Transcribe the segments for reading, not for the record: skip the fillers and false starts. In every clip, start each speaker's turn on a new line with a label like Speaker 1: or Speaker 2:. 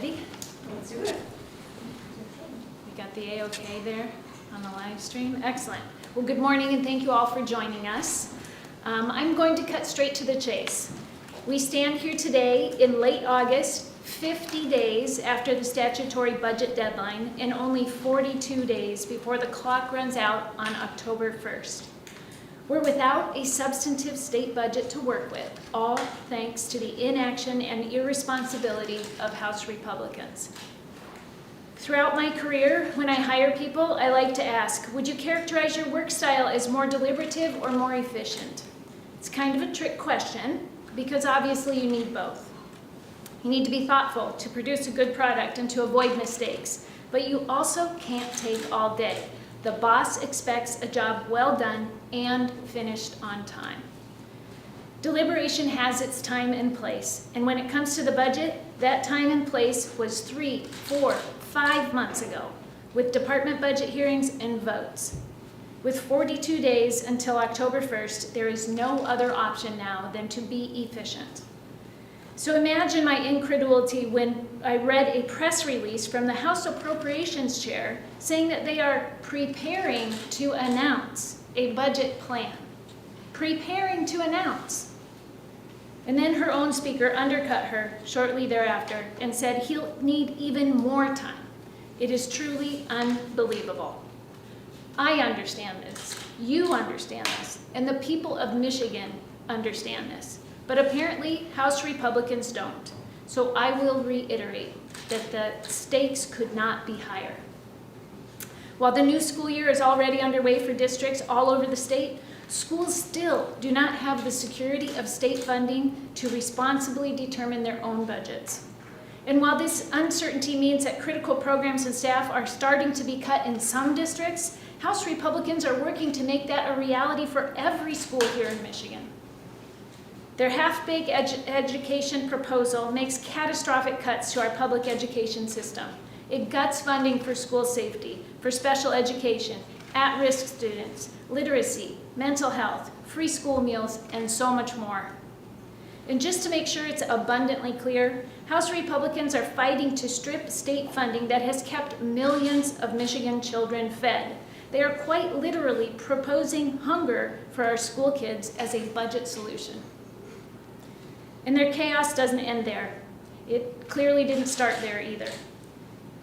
Speaker 1: Ready?
Speaker 2: Let's do it.
Speaker 1: We got the A-OK there on the live stream. Excellent. Well, good morning and thank you all for joining us. I'm going to cut straight to the chase. We stand here today in late August, 50 days after the statutory budget deadline and only 42 days before the clock runs out on October 1st. We're without a substantive state budget to work with, all thanks to the inaction and irresponsibility of House Republicans. Throughout my career, when I hire people, I like to ask, would you characterize your work style as more deliberative or more efficient? It's kind of a trick question, because obviously you need both. You need to be thoughtful to produce a good product and to avoid mistakes, but you also can't take all day. The boss expects a job well done and finished on time. Deliberation has its time and place, and when it comes to the budget, that time and place was 3, 4, 5 months ago, with department budget hearings and votes. With 42 days until October 1st, there is no other option now than to be efficient. So imagine my incredulity when I read a press release from the House Appropriations Chair saying that they are preparing to announce a budget plan. Preparing to announce. And then her own speaker undercut her shortly thereafter and said he'll need even more time. It is truly unbelievable. I understand this, you understand this, and the people of Michigan understand this. But apparently, House Republicans don't. So I will reiterate that the stakes could not be higher. While the new school year is already underway for districts all over the state, schools still do not have the security of state funding to responsibly determine their own budgets. And while this uncertainty means that critical programs and staff are starting to be cut in some districts, House Republicans are working to make that a reality for every school here in Michigan. Their half-baked education proposal makes catastrophic cuts to our public education system. It guts funding for school safety, for special education, at-risk students, literacy, mental health, free school meals, and so much more. And just to make sure it's abundantly clear, House Republicans are fighting to strip state funding that has kept millions of Michigan children fed. They are quite literally proposing hunger for our school kids as a budget solution. And their chaos doesn't end there. It clearly didn't start there either.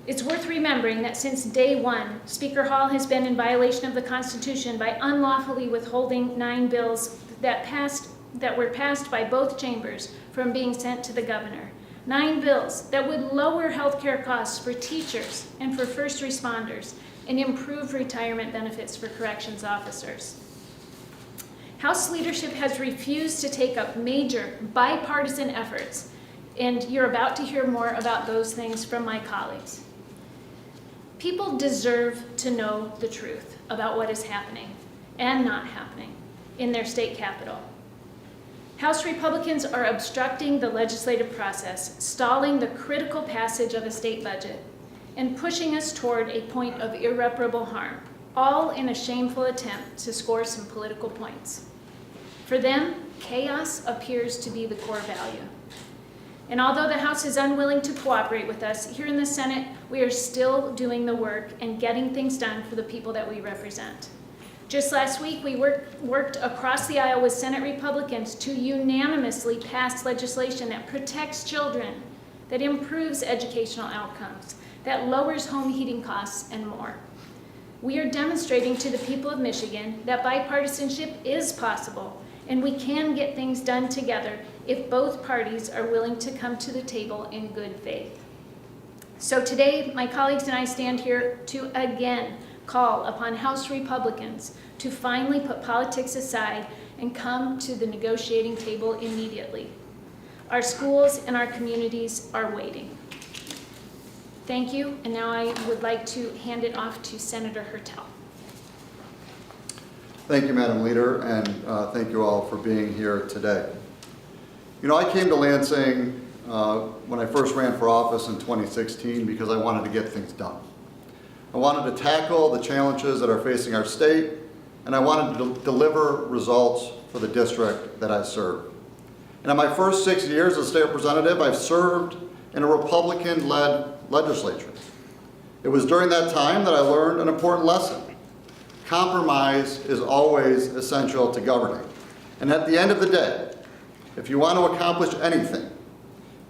Speaker 1: It's worth remembering that since day one, Speaker Hall has been in violation of the Constitution by unlawfully withholding 9 bills that were passed by both chambers from being sent to the governor. 9 bills that would lower health care costs for teachers and for first responders and improve retirement benefits for corrections officers. House leadership has refused to take up major bipartisan efforts, and you're about to hear more about those things from my colleagues. People deserve to know the truth about what is happening and not happening in their state capital. House Republicans are obstructing the legislative process, stalling the critical passage of a state budget, and pushing us toward a point of irreparable harm, all in a shameful attempt to score some political points. For them, chaos appears to be the core value. And although the House is unwilling to cooperate with us, here in the Senate, we are still doing the work and getting things done for the people that we represent. Just last week, we worked across the aisle with Senate Republicans to unanimously pass legislation that protects children, that improves educational outcomes, that lowers home heating costs, and more. We are demonstrating to the people of Michigan that bipartisanship is possible, and we can get things done together if both parties are willing to come to the table in good faith. So today, my colleagues and I stand here to again call upon House Republicans to finally put politics aside and come to the negotiating table immediately. Our schools and our communities are waiting. Thank you, and now I would like to hand it off to Senator Hertel.
Speaker 3: Thank you, Madam Leader, and thank you all for being here today. You know, I came to Lansing when I first ran for office in 2016 because I wanted to get things done. I wanted to tackle the challenges that are facing our state, and I wanted to deliver results for the district that I serve. And in my first 6 years as state representative, I've served in a Republican-led legislature. It was during that time that I learned an important lesson. Compromise is always essential to governing. And at the end of the day, if you want to accomplish anything,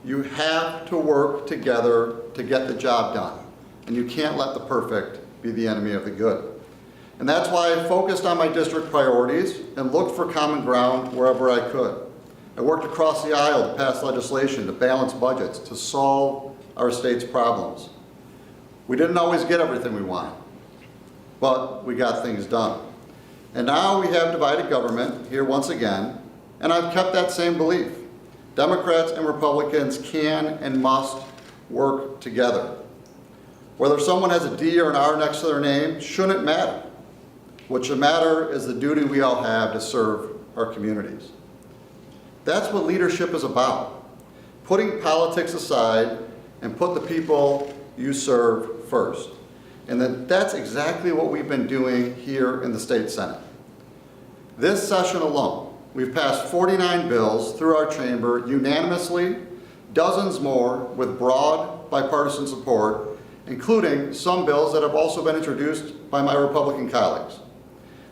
Speaker 3: you have to work together to get the job done. And you can't let the perfect be the enemy of the good. And that's why I focused on my district priorities and looked for common ground wherever I could. I worked across the aisle to pass legislation, to balance budgets, to solve our state's problems. We didn't always get everything we wanted, but we got things done. And now we have divided government here once again, and I've kept that same belief. Democrats and Republicans can and must work together. Whether someone has a D or an R next to their name shouldn't matter. What should matter is the duty we all have to serve our communities. That's what leadership is about. Putting politics aside and put the people you serve first. And that's exactly what we've been doing here in the State Senate. This session alone, we've passed 49 bills through our chamber unanimously, dozens more with broad bipartisan support, including some bills that have also been introduced by my Republican colleagues.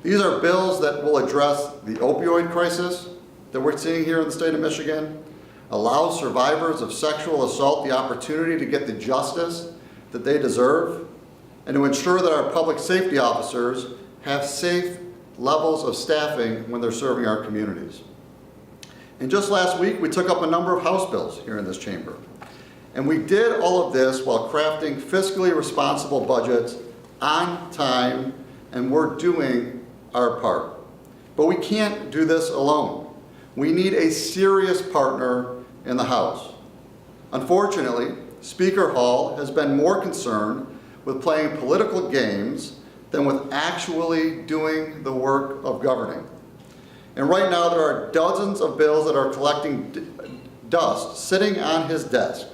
Speaker 3: These are bills that will address the opioid crisis that we're seeing here in the state of Michigan, allow survivors of sexual assault the opportunity to get the justice that they deserve, and to ensure that our public safety officers have safe levels of staffing when they're serving our communities. And just last week, we took up a number of House bills here in this chamber. And we did all of this while crafting fiscally responsible budgets on time, and we're doing our part. But we can't do this alone. We need a serious partner in the House. Unfortunately, Speaker Hall has been more concerned with playing political games than with actually doing the work of governing. And right now there are dozens of bills that are collecting dust sitting on his desk.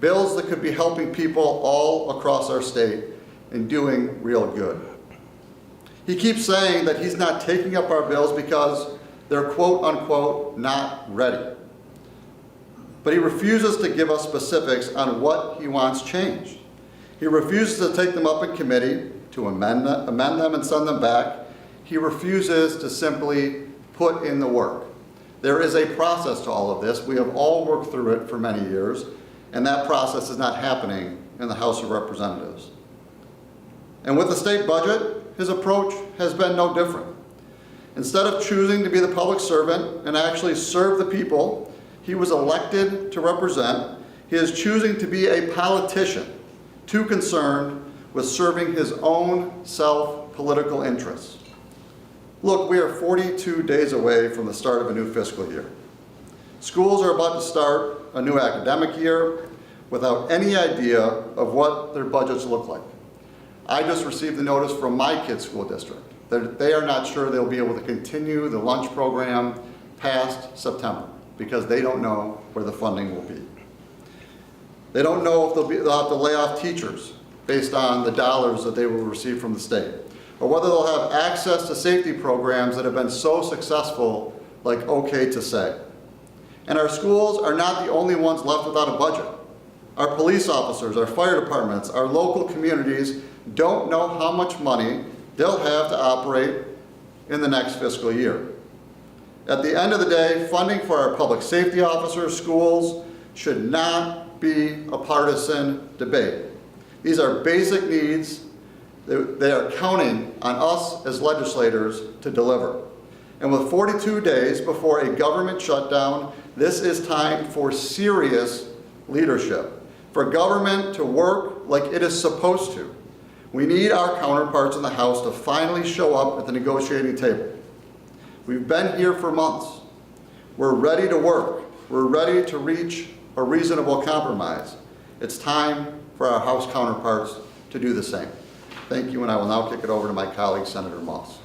Speaker 3: Bills that could be helping people all across our state and doing real good. He keeps saying that he's not taking up our bills because they're quote unquote not ready. But he refuses to give us specifics on what he wants changed. He refuses to take them up in committee, to amend them and send them back. He refuses to simply put in the work. There is a process to all of this. We have all worked through it for many years, and that process is not happening in the House of Representatives. And with the state budget, his approach has been no different. Instead of choosing to be the public servant and actually serve the people he was elected to represent, he is choosing to be a politician, too concerned with serving his own self-political interests. Look, we are 42 days away from the start of a new fiscal year. Schools are about to start a new academic year without any idea of what their budgets look like. I just received the notice from my kids' school district that they are not sure they'll be able to continue the lunch program past September because they don't know where the funding will be. They don't know if they'll have to lay off teachers based on the dollars that they will receive from the state, or whether they'll have access to safety programs that have been so successful, like OK to Say. And our schools are not the only ones left without a budget. Our police officers, our fire departments, our local communities don't know how much money they'll have to operate in the next fiscal year. At the end of the day, funding for our public safety officers, schools, should not be a partisan debate. These are basic needs that they are counting on us as legislators to deliver. And with 42 days before a government shutdown, this is time for serious leadership, for government to work like it is supposed to. We need our counterparts in the House to finally show up at the negotiating table. We've been here for months. We're ready to work. We're ready to reach a reasonable compromise. It's time for our House counterparts to do the same. Thank you, and I will now kick it over to my colleague, Senator Moss.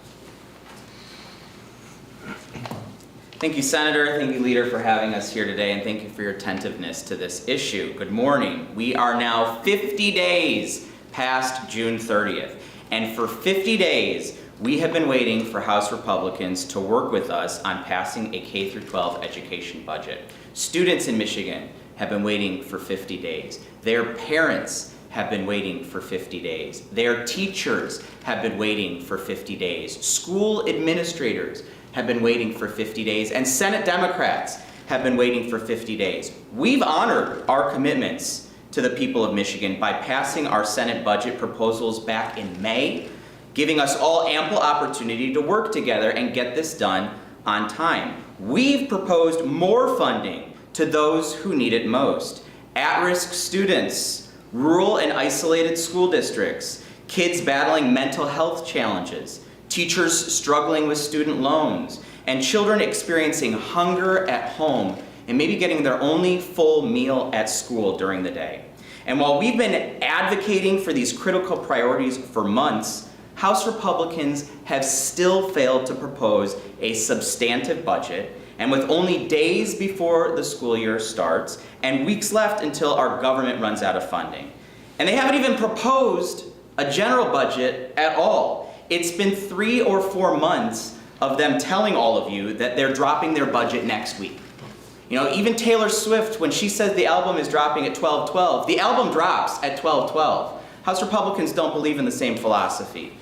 Speaker 2: Thank you, Senator. Thank you, Leader, for having us here today, and thank you for your attentiveness to this issue. Good morning. We are now 50 days past June 30th, and for 50 days, we have been waiting for House Republicans to work with us on passing a K-12 education budget. Students in Michigan, have been waiting for 50 days. Their parents have been waiting for 50 days. Their teachers have been waiting for 50 days. School administrators have been waiting for 50 days. And Senate Democrats have been waiting for 50 days. We've honored our commitments to the people of Michigan by passing our Senate budget proposals back in May, giving us all ample opportunity to work together and get this done on time. We've proposed more funding to those who need it most. At-risk students, rural and isolated school districts, kids battling mental health challenges, teachers struggling with student loans, and children experiencing hunger at home and maybe getting their only full meal at school during the day. And while we've been advocating for these critical priorities for months, House Republicans have still failed to propose a substantive budget, and with only days before the school year starts and weeks left until our government runs out of funding. And they haven't even proposed a general budget at all. It's been 3 or 4 months of them telling all of you that they're dropping their budget next week. You know, even Taylor Swift, when she says the album is dropping at 12/12, the album drops at 12/12. House Republicans don't believe in the same philosophy.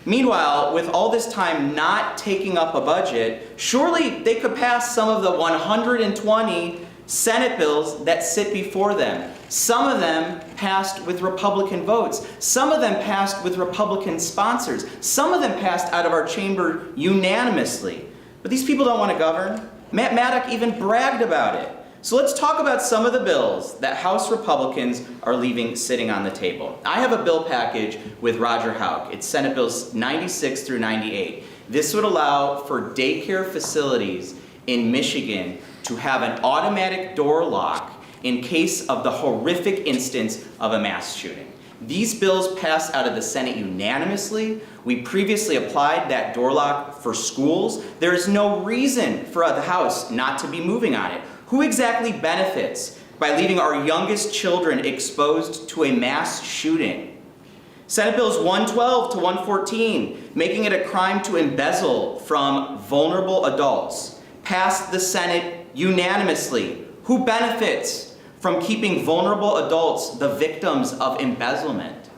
Speaker 2: Meanwhile, with all this time not taking up a budget, surely they could pass some of the 120 Senate bills that sit before them. Some of them passed with Republican votes. Some of them passed with Republican sponsors. Some of them passed out of our chamber unanimously. But these people don't want to govern. Matt Maddock even bragged about it. So let's talk about some of the bills that House Republicans are leaving sitting on the table. I have a bill package with Roger Hauk. It's Senate Bills 96 through 98. This would allow for daycare facilities in Michigan to have an automatic door lock in case of the horrific instance of a mass shooting. These bills passed out of the Senate unanimously. We previously applied that door lock for schools. There is no reason for the House not to be moving on it. Who exactly benefits by leaving our youngest children exposed to a mass shooting? Senate Bills 112 to 114, making it a crime to embezzle from vulnerable adults, passed the Senate unanimously. Who benefits from keeping vulnerable adults the victims of embezzlement?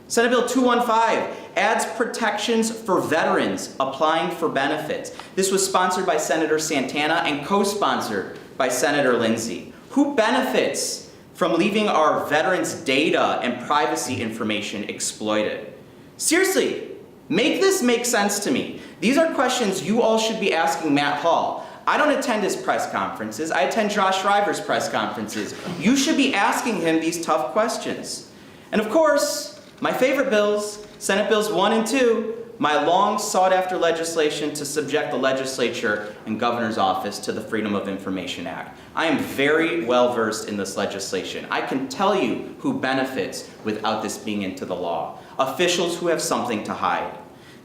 Speaker 2: Senate Bill 215 adds protections for veterans applying for benefits. This was sponsored by Senator Santana and co-sponsored by Senator Lindsay. Who benefits from leaving our veterans' data and privacy information exploited? Seriously, make this make sense to me. These are questions you all should be asking Matt Hall. I don't attend his press conferences. I attend Josh Shriver's press conferences. You should be asking him these tough questions. And of course, my favorite bills, Senate Bills 1 and 2, my long sought after legislation to subject the legislature and governor's office to the Freedom of Information Act. I am very well versed in this legislation. I can tell you who benefits without this being into the law. Officials who have something to hide.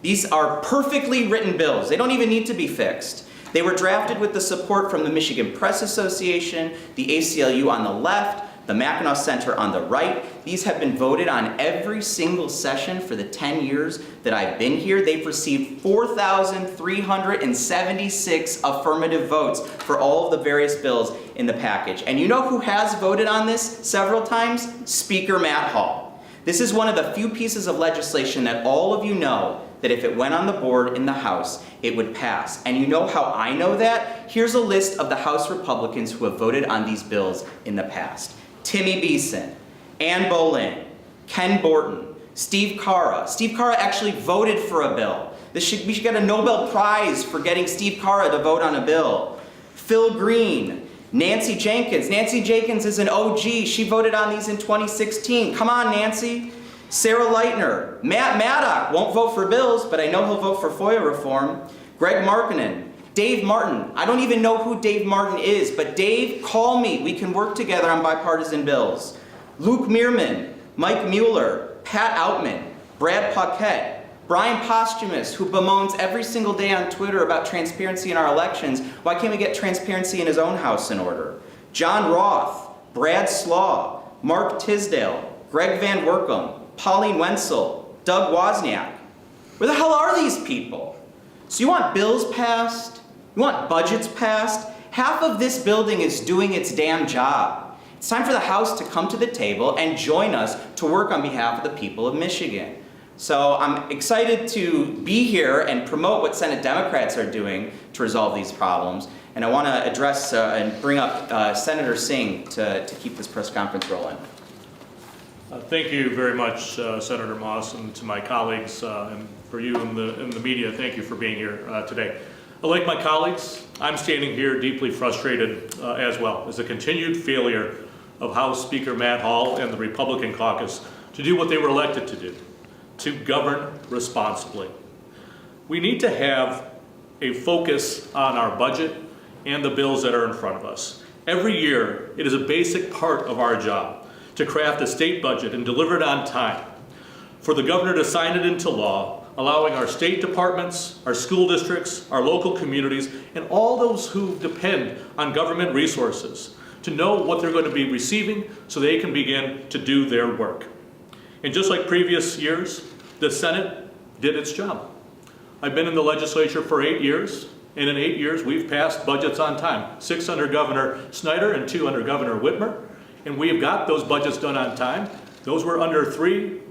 Speaker 2: These are perfectly written bills. They don't even need to be fixed. They were drafted with the support from the Michigan Press Association, the ACLU on the left, the Mackinac Center on the right. These have been voted on every single session for the 10 years that I've been here. They've received 4,376 affirmative votes for all of the various bills in the package. And you know who has voted on this several times? Speaker Matt Hall. This is one of the few pieces of legislation that all of you know that if it went on the board in the House, it would pass. And you know how I know that? Here's a list of the House Republicans who have voted on these bills in the past. Timmy Beeson, Ann Bolin, Ken Borton, Steve Carra. Steve Carra actually voted for a bill. We should get a Nobel Prize for getting Steve Carra to vote on a bill. Phil Green, Nancy Jenkins. Nancy Jenkins is an OG. She voted on these in 2016. Come on, Nancy. Sarah Leitner. Matt Maddock won't vote for bills, but I know he'll vote for FOIA reform. Greg Markinen. Dave Martin. I don't even know who Dave Martin is, but Dave, call me. We can work together on bipartisan bills. Luke Meerman, Mike Mueller, Pat Outman, Brad Paquette, Brian Posthumus, who bemoans every single day on Twitter about transparency in our elections. Why can't we get transparency in his own house in order? John Roth, Brad Slaw, Mark Tisdale, Greg Van Workum, Pauline Wenzel, Doug Wozniak. Where the hell are these people? So you want bills passed? You want budgets passed? Half of this building is doing its damn job. It's time for the House to come to the table and join us to work on behalf of the people of Michigan. So I'm excited to be here and promote what Senate Democrats are doing to resolve these problems. And I want to address and bring up Senator Singh to keep this press conference rolling.
Speaker 4: Thank you very much, Senator Moss, and to my colleagues, and for you in the media, thank you for being here today. Like my colleagues, I'm standing here deeply frustrated as well as a continued failure of House Speaker Matt Hall and the Republican caucus to do what they were elected to do, to govern responsibly. We need to have a focus on our budget and the bills that are in front of us. Every year, it is a basic part of our job to craft a state budget and deliver it on time, for the governor to sign it into law, allowing our state departments, our school districts, our local communities, and all those who depend on government resources to know what they're going to be receiving so they can begin to do their work. And just like previous years, the Senate did its job. I've been in the legislature for 8 years, and in 8 years we've passed budgets on time. 6 under Governor Snyder and 2 under Governor Whitmer, and we have got those budgets done on time. Those were under 3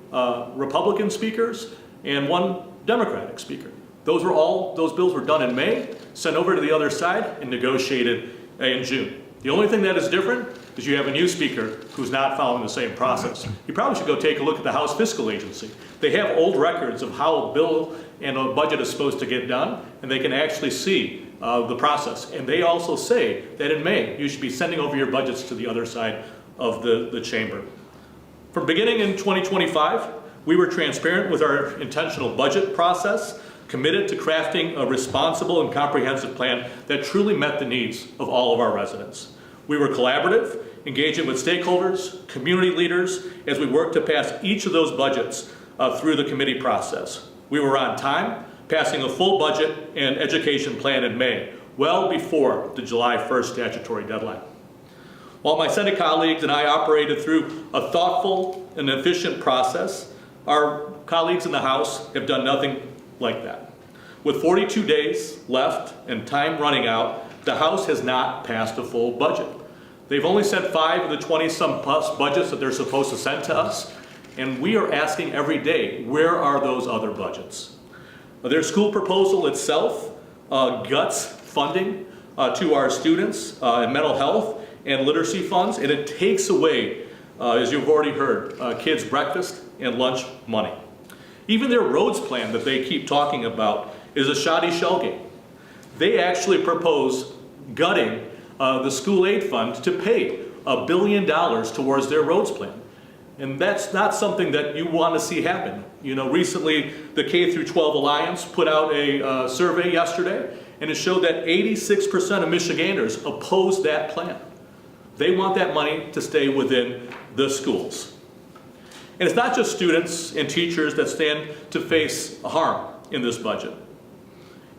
Speaker 4: Republican speakers and 1 Democratic speaker. Those bills were done in May, sent over to the other side, and negotiated in June. The only thing that is different is you have a new speaker who's not following the same process. You probably should go take a look at the House Fiscal Agency. They have old records of how a bill and a budget is supposed to get done, and they can actually see the process. And they also say that in May, you should be sending over your budgets to the other side of the chamber. From beginning in 2025, we were transparent with our intentional budget process, committed to crafting a responsible and comprehensive plan that truly met the needs of all of our residents. We were collaborative, engaging with stakeholders, community leaders, as we worked to pass each of those budgets through the committee process. We were on time, passing a full budget and education plan in May, well before the July 1st statutory deadline. While my Senate colleagues and I operated through a thoughtful and efficient process, our colleagues in the House have done nothing like that. With 42 days left and time running out, the House has not passed a full budget. They've only sent 5 of the 20-some plus budgets that they're supposed to send to us, and we are asking every day, where are those other budgets? Their school proposal itself guts funding to our students in mental health and literacy funds, and it takes away, as you've already heard, kids' breakfast and lunch money. Even their roads plan that they keep talking about is a shoddy shell game. They actually propose gutting the school aid fund to pay $1 billion towards their roads plan. And that's not something that you want to see happen. You know, recently the K-12 Alliance put out a survey yesterday, and it showed that 86% of Michiganders oppose that plan. They want that money to stay within the schools. And it's not just students and teachers that stand to face harm in this budget.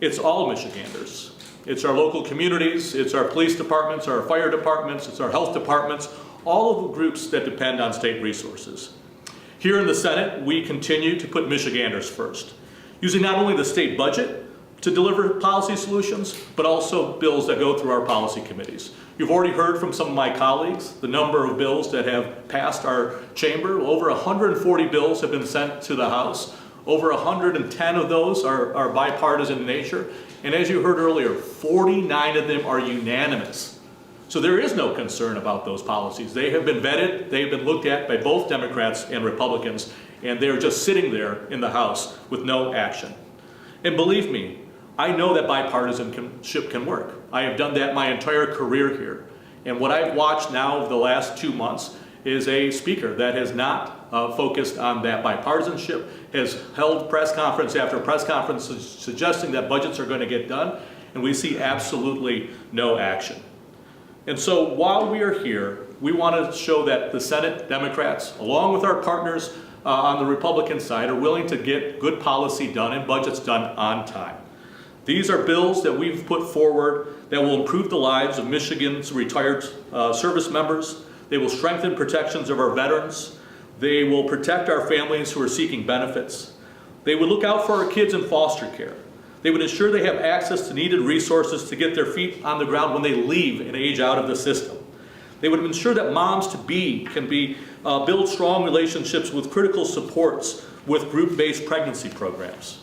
Speaker 4: It's all Michiganders. It's our local communities, it's our police departments, our fire departments, it's our health departments, all of the groups that depend on state resources. Here in the Senate, we continue to put Michiganders first, using not only the state budget to deliver policy solutions, but also bills that go through our policy committees. You've already heard from some of my colleagues the number of bills that have passed our chamber. Over 140 bills have been sent to the House. Over 110 of those are bipartisan in nature. And as you heard earlier, 49 of them are unanimous. So there is no concern about those policies. They have been vetted, they have been looked at by both Democrats and Republicans, and they're just sitting there in the House with no action. And believe me, I know that bipartisanship can work. I have done that my entire career here. And what I've watched now over the last 2 months is a speaker that has not focused on that bipartisanship, has held press conference after press conference suggesting that budgets are going to get done, and we see absolutely no action. And so while we are here, we want to show that the Senate Democrats, along with our partners on the Republican side, are willing to get good policy done and budgets done on time. These are bills that we've put forward that will improve the lives of Michigan's retired service members. They will strengthen protections of our veterans. They will protect our families who are seeking benefits. They would look out for our kids in foster care. They would ensure they have access to needed resources to get their feet on the ground when they leave and age out of the system. They would ensure that moms-to-be can build strong relationships with critical supports with group-based pregnancy programs.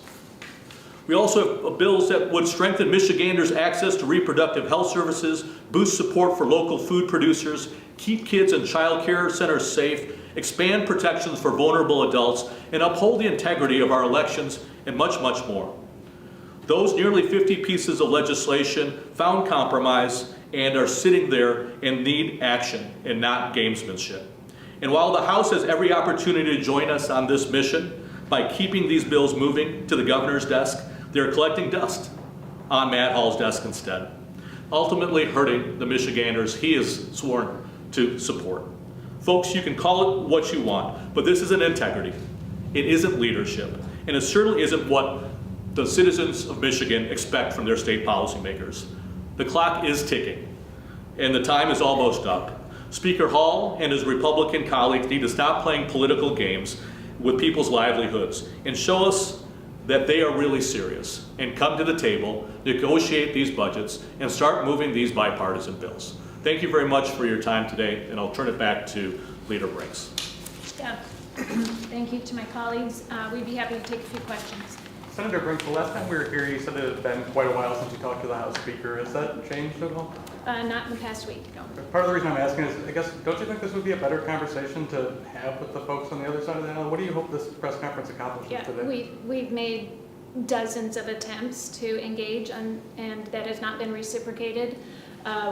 Speaker 4: We also have bills that would strengthen Michiganders' access to reproductive health services, boost support for local food producers, keep kids and child care centers safe, expand protections for vulnerable adults, and uphold the integrity of our elections, and much, much more. Those nearly 50 pieces of legislation found compromise and are sitting there and need action and not gamesmanship. And while the House has every opportunity to join us on this mission by keeping these bills moving to the governor's desk, they're collecting dust on Matt Hall's desk instead, ultimately hurting the Michiganders he is sworn to support. Folks, you can call it what you want, but this isn't integrity. It isn't leadership, and it certainly isn't what the citizens of Michigan expect from their state policymakers. The clock is ticking, and the time is almost up. Speaker Hall and his Republican colleagues need to stop playing political games with people's livelihoods and show us that they are really serious and come to the table, negotiate these budgets, and start moving these bipartisan bills. Thank you very much for your time today, and I'll turn it back to Leader Brinks.
Speaker 1: Yeah. Thank you to my colleagues. We'd be happy to take a few questions.
Speaker 5: Senator Brinks, the last time we were here, you said it had been quite a while since you talked to the House Speaker. Has that changed at all?
Speaker 1: Not in the past week, no.
Speaker 5: Part of the reason I'm asking is, I guess, don't you think this would be a better conversation to have with the folks on the other side of the aisle? What do you hope this press conference accomplishes
Speaker 1: Yeah,
Speaker 5: today?
Speaker 1: we've made dozens of attempts to engage, and that has not been reciprocated.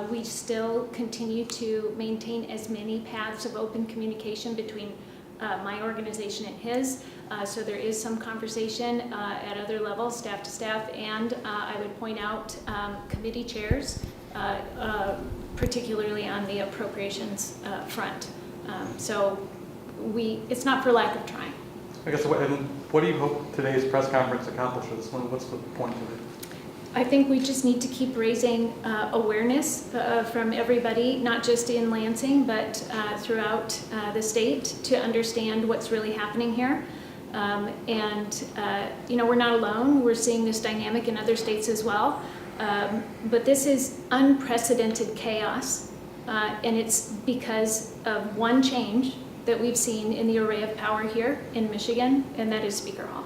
Speaker 1: We still continue to maintain as many paths of open communication between my organization and his. So there is some conversation at other levels, staff to staff, and I would point out committee chairs, particularly on the appropriations front. So it's not for lack of trying.
Speaker 5: I guess, what do you hope today's press conference accomplishes? What's the point of it?
Speaker 1: I think we just need to keep raising awareness from everybody, not just in Lansing, but throughout the state, to understand what's really happening here. We're not alone. We're seeing this dynamic in other states as well. But this is unprecedented chaos, and it's because of one change that we've seen in the array of power here in Michigan, and that is Speaker Hall.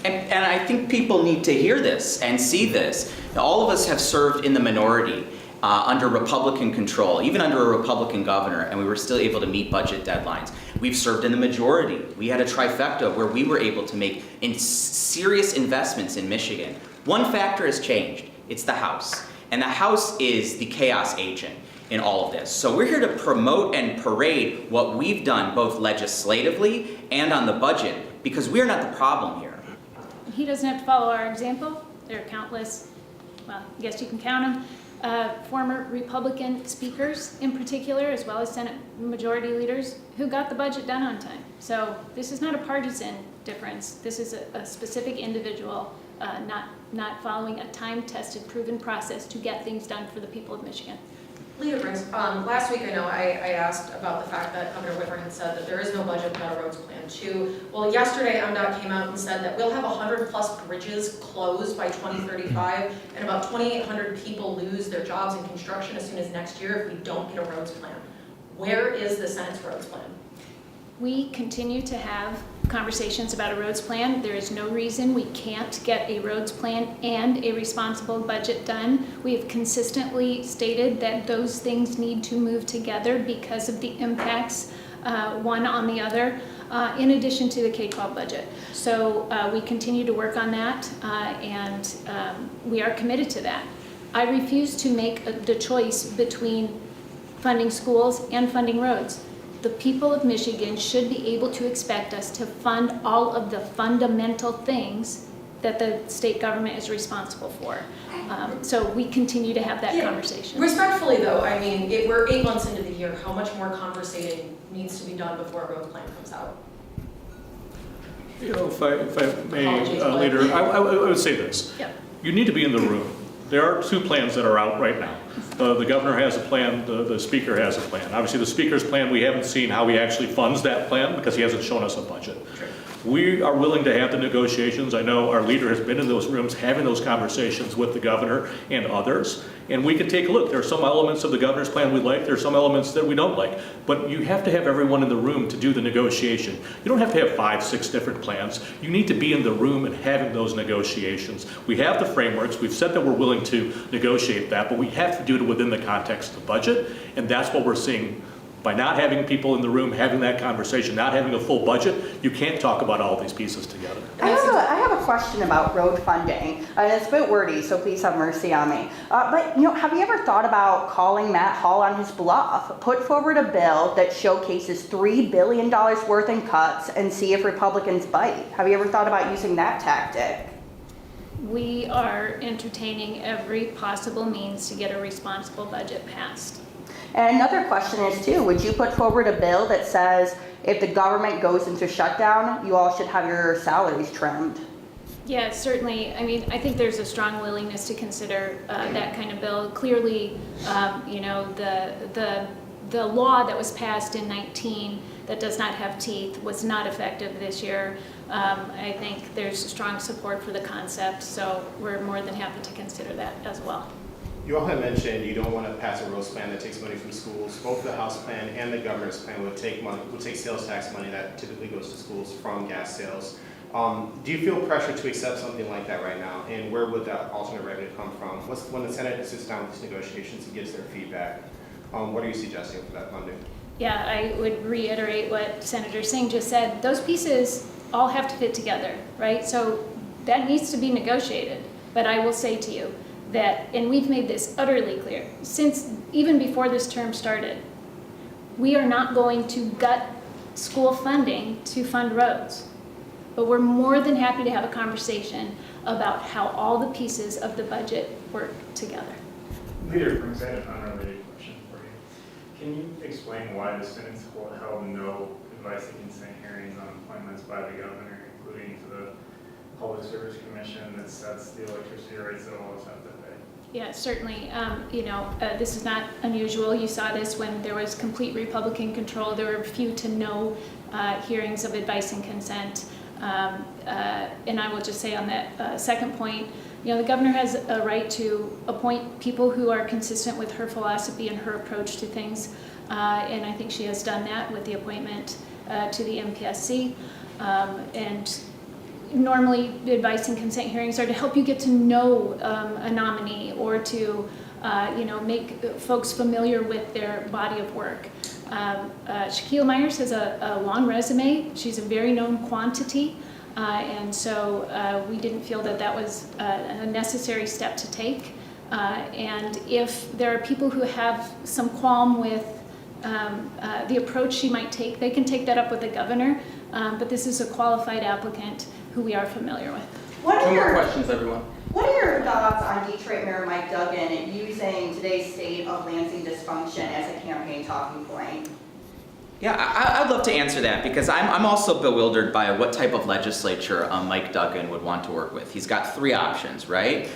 Speaker 2: And I think people need to hear this and see this. All of us have served in the minority under Republican control, even under a Republican governor, and we were still able to meet budget deadlines. We've served in the majority. We had a trifecta where we were able to make serious investments in Michigan. One factor has changed. It's the House. And the House is the chaos agent in all of this. So we're here to promote and parade what we've done both legislatively and on the budget, because we're not the problem here.
Speaker 1: He doesn't have to follow our example. There are countless, well, I guess you can count them, former Republican speakers in particular, as well as Senate majority leaders, who got the budget done on time. So this is not a partisan difference. This is a specific individual not following a time-tested, proven process to get things done for the people of Michigan.
Speaker 6: Leader Brinks, last week I know I asked about the fact that Governor Whitmer had said that there is no budget without a roads plan too. Well, yesterday MDOT came out and said that we'll have 100+ bridges closed by 2035 and about 2,800 people lose their jobs in construction as soon as next year if we don't get a roads plan. Where is the Senate's roads plan?
Speaker 1: We continue to have conversations about a roads plan. There is no reason we can't get a roads plan and a responsible budget done. We have consistently stated that those things need to move together because of the impacts one on the other, in addition to the K-12 budget. So we continue to work on that, and we are committed to that. I refuse to make the choice between funding schools and funding roads. The people of Michigan should be able to expect us to fund all of the fundamental things that the state government is responsible for. So we continue to have that conversation.
Speaker 6: Respectfully though, I mean, we're 8 months into the year. How much more conversating needs to be done before a road plan comes out?
Speaker 4: You know, if I may,
Speaker 6: Apologies,
Speaker 4: Leader, I would say this.
Speaker 1: Yep.
Speaker 4: You need to be in the room. There are 2 plans that are out right now. The governor has a plan, the speaker has a plan. Obviously, the speaker's plan, we haven't seen how he actually funds that plan because he hasn't shown us a budget. We are willing to have the negotiations. I know our leader has been in those rooms having those conversations with the governor and others, and we can take a look. There are some elements of the governor's plan we like, there are some elements that we don't like, but you have to have everyone in the room to do the negotiation. You don't have to have 5, 6 different plans. You need to be in the room and having those negotiations. We have the frameworks, we've said that we're willing to negotiate that, but we have to do it within the context of the budget, and that's what we're seeing. By not having people in the room having that conversation, not having a full budget, you can't talk about all these pieces together.
Speaker 7: I have a question about road funding, and it's a bit wordy, so please have mercy on me. But have you ever thought about calling Matt Hall on his bluff? Put forward a bill that showcases $3 billion worth in cuts and see if Republicans bite. Have you ever thought about using that tactic?
Speaker 1: We are entertaining every possible means to get a responsible budget passed.
Speaker 7: And another question is too, would you put forward a bill that says if the government goes into shutdown, you all should have your salaries trimmed?
Speaker 1: Yeah, certainly. I mean, I think there's a strong willingness to consider that kind of bill. Clearly, the law that was passed in 19 that does not have teeth was not effective this year. I think there's strong support for the concept, so we're more than happy to consider that as well.
Speaker 8: You all have mentioned you don't want to pass a roads plan that takes money from schools. Both the House plan and the governor's plan would take sales tax money that typically goes to schools from gas sales. Do you feel pressure to accept something like that right now? And where would that alternate revenue come from? When the Senate sits down with these negotiations and gives their feedback, what are you suggesting for that funding?
Speaker 1: Yeah, I would reiterate what Senator Singh just said. Those pieces all have to fit together, right? So that needs to be negotiated. But I will say to you, that, and we've made this utterly clear, since even before this term started, we are not going to gut school funding to fund roads. But we're more than happy to have a conversation about how all the pieces of the budget work together.
Speaker 9: Leader brings in an unrelated question for you. Can you explain why the Senate held no advice and consent hearings on appointments by the governor, including to the Public Service Commission that sets the electricity rates that all of us have to pay?
Speaker 1: Yeah, certainly. This is not unusual. You saw this when there was complete Republican control. There were few to no hearings of advice and consent. And I will just say on that second point, the governor has a right to appoint people who are consistent with her philosophy and her approach to things. And I think she has done that with the appointment to the MPSC. And normally, the advice and consent hearings are to help you get to know a nominee or to, make folks familiar with their body of work. Shaquille Myers has a long resume. She's a very known quantity, and so we didn't feel that that was a necessary step to take. And if there are people who have some qualm with the approach she might take, they can take that up with the governor. But this is a qualified applicant who we are familiar with.
Speaker 2: Two more questions, everyone.
Speaker 7: What are your thoughts on Detroit Mayor Mike Duggan using today's state of Lansing dysfunction as a campaign talking point?
Speaker 2: Yeah, I'd love to answer that because I'm also bewildered by what type of legislature Mike Duggan would want to work with. He's got 3 options, right?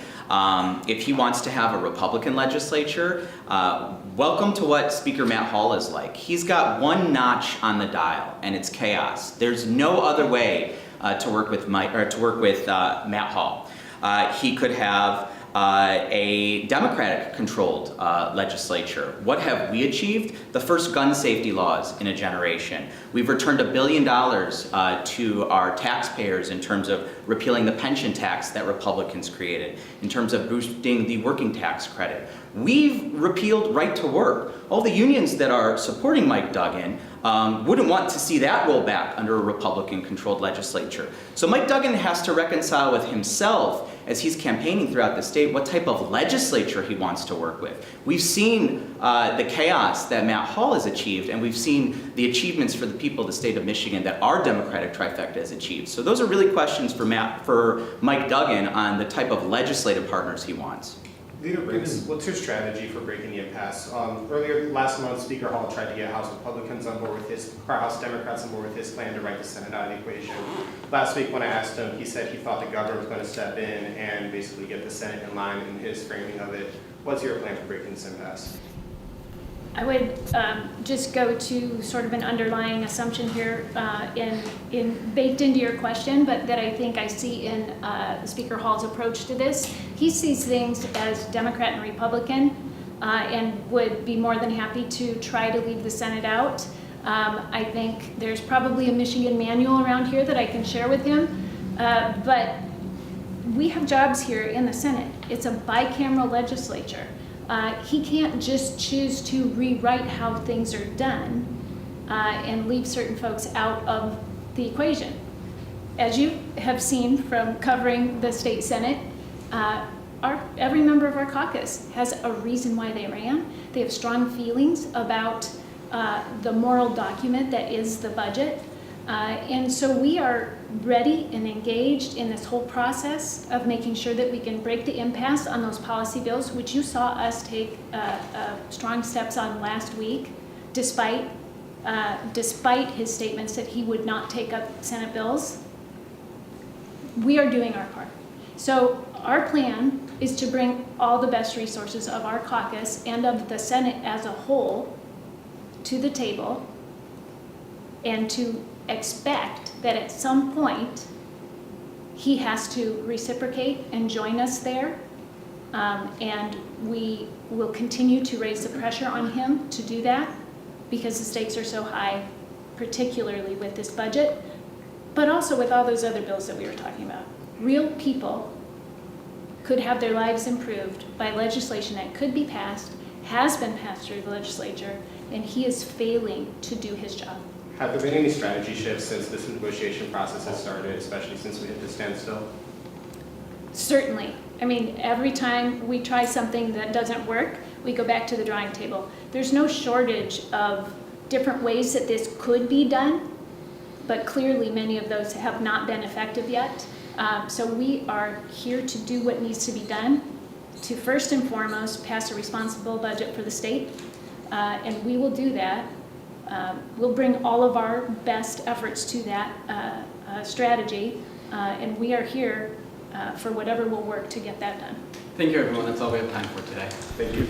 Speaker 2: If he wants to have a Republican legislature, welcome to what Speaker Matt Hall is like. He's got 1 notch on the dial, and it's chaos. There's no other way to work with Matt Hall. He could have a Democratic-controlled legislature. What have we achieved? The first gun safety laws in a generation. We've returned $1 billion to our taxpayers in terms of repealing the pension tax that Republicans created, in terms of boosting the working tax credit. We've repealed right to work. All the unions that are supporting Mike Duggan wouldn't want to see that roll back under a Republican-controlled legislature. So Mike Duggan has to reconcile with himself as he's campaigning throughout the state what type of legislature he wants to work with. We've seen the chaos that Matt Hall has achieved, and we've seen the achievements for the people of the state of Michigan that our Democratic trifecta has achieved. So those are really questions for Mike Duggan on the type of legislative partners he wants.
Speaker 8: Leader Briggs, what's your strategy for breaking the impasse? Earlier last month, Speaker Hall tried to get House Republicans on board with House Democrats on board with his plan to write the Senate out of the equation. Last week when I asked him, he said he thought the governor was going to step in and basically get the Senate in line in his framing of it. What's your plan for breaking this impasse?
Speaker 1: I would just go to sort of an underlying assumption here baked into your question, but that I think I see in Speaker Hall's approach to this. He sees things as Democrat and Republican and would be more than happy to try to leave the Senate out. I think there's probably a Michigan manual around here that I can share with him, but we have jobs here in the Senate. It's a bicameral legislature. He can't just choose to rewrite how things are done and leave certain folks out of the equation. As you have seen from covering the state Senate, every member of our caucus has a reason why they ran. They have strong feelings about the moral document that is the budget. And so we are ready and engaged in this whole process of making sure that we can break the impasse on those policy bills, which you saw us take strong steps on last week, despite his statements that he would not take up Senate bills. We are doing our part. So our plan is to bring all the best resources of our caucus and of the Senate as a whole to the table, and to expect that at some point he has to reciprocate and join us there, and we will continue to raise the pressure on him to do that because the stakes are so high, particularly with this budget, but also with all those other bills that we were talking about. Real people could have their lives improved by legislation that could be passed, has been passed through the legislature, and he is failing to do his job.
Speaker 8: Have there been any strategy shifts since this negotiation process has started, especially since we hit the standstill?
Speaker 1: Certainly. I mean, every time we try something that doesn't work, we go back to the drawing table. There's no shortage of different ways that this could be done, but clearly many of those have not been effective yet. So we are here to do what needs to be done to first and foremost pass a responsible budget for the state, and we will do that. We'll bring all of our best efforts to that strategy, and we are here for whatever will work to get that done.
Speaker 10: Thank you, everyone. That's all we have time for today.
Speaker 8: Thank you.